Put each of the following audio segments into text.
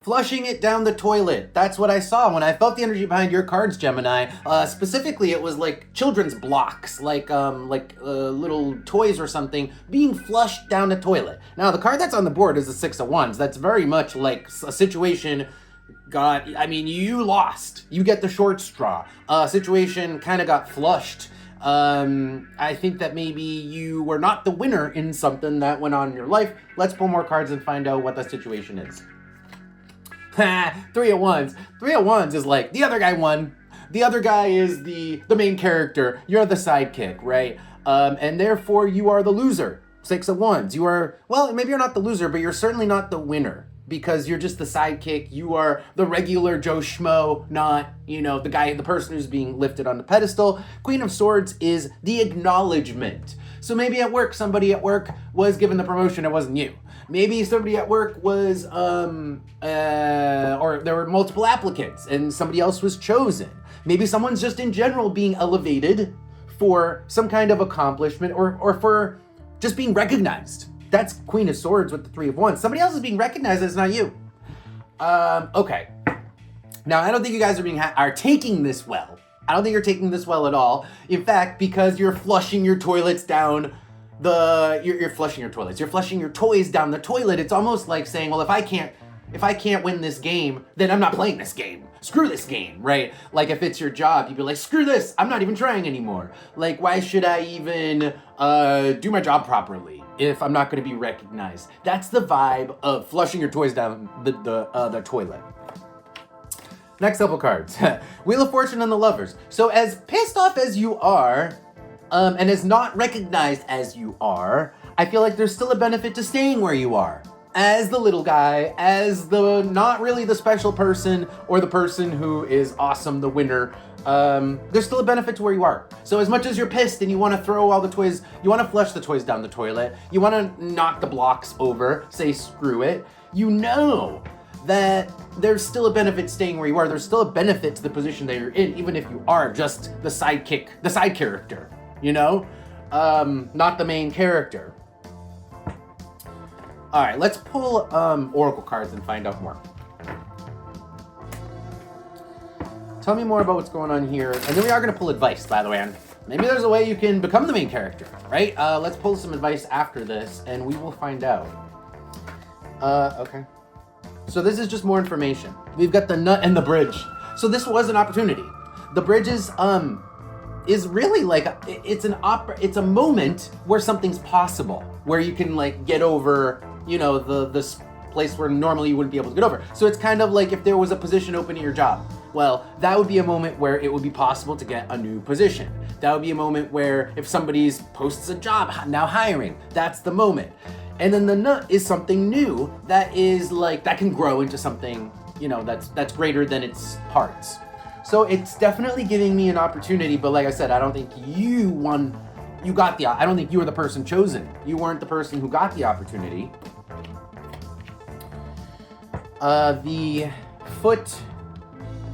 Flushing it down the toilet. That's what I saw when I felt the energy behind your cards, Gemini. Specifically, it was like children's blocks, like little toys or something being flushed down the toilet. Now, the card that's on the board is the Six of Wands. That's very much like a situation. You lost. You get the short straw. Situation kind of got flushed. I think that maybe you were not the winner in something that went on in your life. Let's pull more cards and find out what the situation is. Three of Wands. Three of Wands is like, the other guy won. The other guy is the main character. You're the sidekick, right? And therefore you are the loser. Six of Wands. You are, well, maybe you're not the loser, but you're certainly not the winner. Because you're just the sidekick. You are the regular Joe Schmo, not, the person who's being lifted on the pedestal. Queen of Swords is the acknowledgement. So maybe at work, somebody at work was given the promotion, it wasn't you. Maybe somebody at work was, or there were multiple applicants and somebody else was chosen. Maybe someone's just in general being elevated for some kind of accomplishment or for just being recognized. That's Queen of Swords with the Three of Wands. Somebody else is being recognized, it's not you. Okay. Now, I don't think you guys are taking this well. I don't think you're taking this well at all. In fact, because you're flushing your toilets down you're flushing your toilets. You're flushing your toys down the toilet. It's almost like saying, well, if I can't win this game, then I'm not playing this game. Screw this game, right? Like if it's your job, you'd be like, screw this. I'm not even trying anymore. Like, why should I even do my job properly if I'm not going to be recognized? That's the vibe of flushing your toys down the toilet. Next couple cards. Wheel of Fortune and the Lovers. So as pissed off as you are, and as not recognized as you are, I feel like there's still a benefit to staying where you are. As the little guy, as the not really the special person or the person who is awesome, the winner, there's still a benefit to where you are. So as much as you're pissed and you want to throw all the toys, you want to flush the toys down the toilet, you want to knock the blocks over, say screw it, you know that there's still a benefit staying where you are. There's still a benefit to the position that you're in, even if you are just the sidekick, the side character, not the main character. All right, let's pull oracle cards and find out more. Tell me more about what's going on here. And then we are going to pull advice, by the way. And maybe there's a way you can become the main character, right? Let's pull some advice after this, and we will find out. Okay. So this is just more information. We've got the nut and the bridge. So this was an opportunity. The bridge is really like it's a moment where something's possible, where you can like get over, this place where normally you wouldn't be able to get over. So it's kind of like if there was a position open at your job. Well, that would be a moment where it would be possible to get a new position. That would be a moment where if somebody's posts a job now hiring, that's the moment. And then the nut is something new that is like that can grow into something, that's greater than its parts. So it's definitely giving me an opportunity, but like I said, I don't think you I don't think you were the person chosen. You weren't the person who got the opportunity. The foot,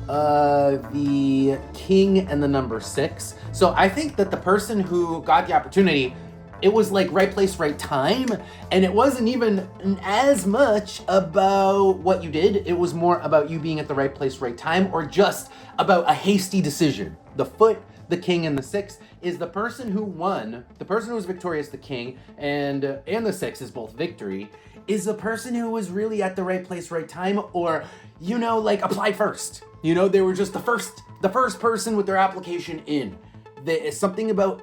the king, and the number 6. So I think that the person who got the opportunity, it was like right place, right time. And it wasn't even as much about what you did. It was more about you being at the right place, right time, or just about a hasty decision. The foot, the king, and the 6 is the person who won. The person who was victorious, the king, and the 6 is both victory, is the person who was really at the right place, right time, or, applied first. They were just the first person with their application in. There's something about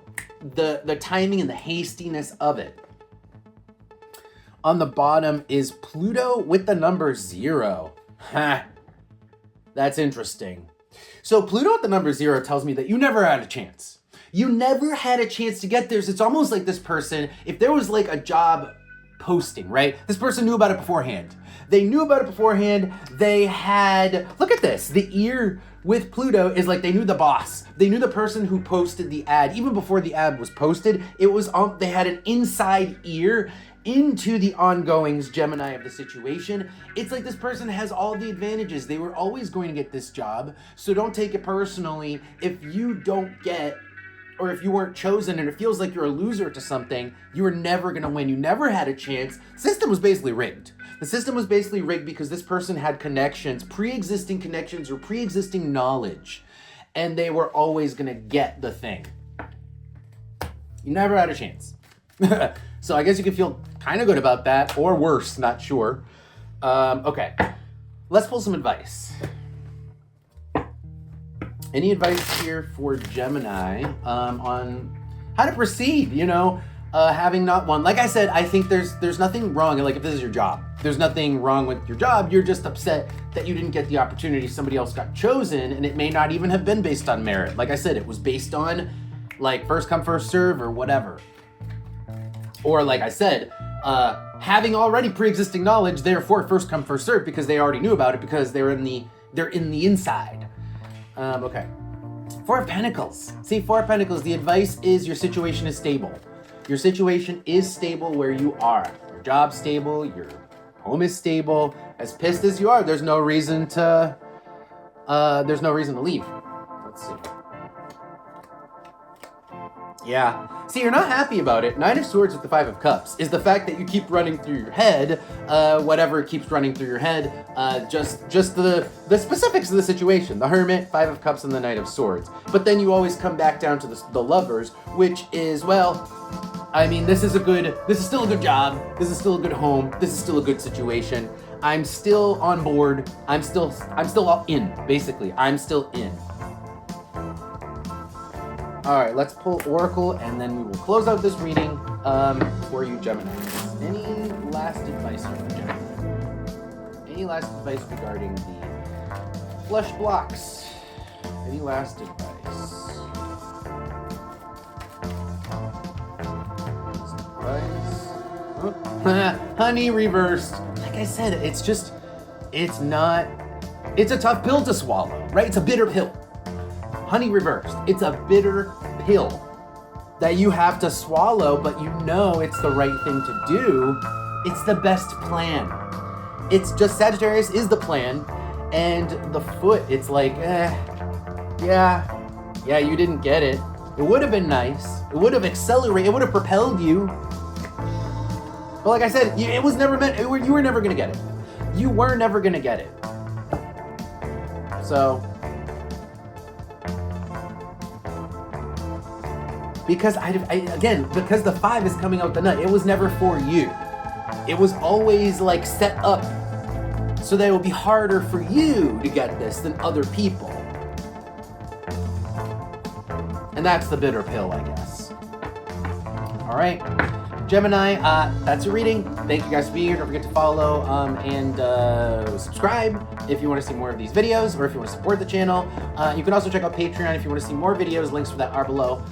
the timing and the hastiness of it. On the bottom is Pluto with the number 0. That's interesting. So Pluto with the number 0 tells me that you never had a chance. You never had a chance to get there. So it's almost like this person, if there was like a job posting, right? This person knew about it beforehand. They knew about it beforehand. They had, look at this. The ear with Pluto is like they knew the boss. They knew the person who posted the ad. Even before the ad was posted, they had an inside ear into the ongoings, Gemini, of the situation. It's like this person has all the advantages. They were always going to get this job. So don't take it personally if you don't get or if you weren't chosen and it feels like you're a loser to something, you were never going to win. You never had a chance. The system was basically rigged. The system was basically rigged because this person had connections, pre-existing connections or pre-existing knowledge, and they were always going to get the thing. You never had a chance. So I guess you can feel kind of good about that, or worse, not sure. Okay, let's pull some advice. Any advice here for Gemini on how to proceed, having not won? Like I said, I think there's nothing wrong. Like, if this is your job, there's nothing wrong with your job. You're just upset that you didn't get the opportunity. Somebody else got chosen, and it may not even have been based on merit. Like I said, it was based on, like, first come, first serve or whatever. Or, like I said, having already pre-existing knowledge, therefore first come, first serve, because they already knew about it, because they're in the inside. Okay. Four of Pentacles. See, Four of Pentacles, the advice is your situation is stable. Your situation is stable where you are. Your job's stable, your home is stable. As pissed as you are, there's no reason to leave. Let's see. Yeah. See, you're not happy about it. Nine of Swords with the Five of Cups is the fact that you keep running through your head, whatever keeps running through your head, just the specifics of the situation. The Hermit, Five of Cups, and the Knight of Swords. But then you always come back down to the Lovers, which is, well, I mean, this is still a good job. This is still a good home. This is still a good situation. I'm still on board. I'm still all in, basically. I'm still in. All right, let's pull Oracle, and then we will close out this reading for you, Gemini. Any last advice for Gemini? Any last advice regarding the flesh blocks? Any last advice? Honey reversed. Like I said, it's a tough pill to swallow, right? It's a bitter pill. Honey reversed. It's a bitter pill that you have to swallow, but you know it's the right thing to do. It's the best plan. It's just Sagittarius is the plan, and the Foot, it's like, yeah, you didn't get it. It would have been nice. It would have accelerated. It would have propelled you. But like I said, it was never meant. You were never gonna get it. You were never gonna get it. So. Because because the 5 is coming out the nut, it was never for you. It was always like set up so that it would be harder for you to get this than other people. And that's the bitter pill, I guess. All right, Gemini, that's your reading. Thank you guys for being here. Don't forget to follow and subscribe if you want to see more of these videos, or if you want to support the channel. You can also check out Patreon if you want to see more videos. Links for that are below.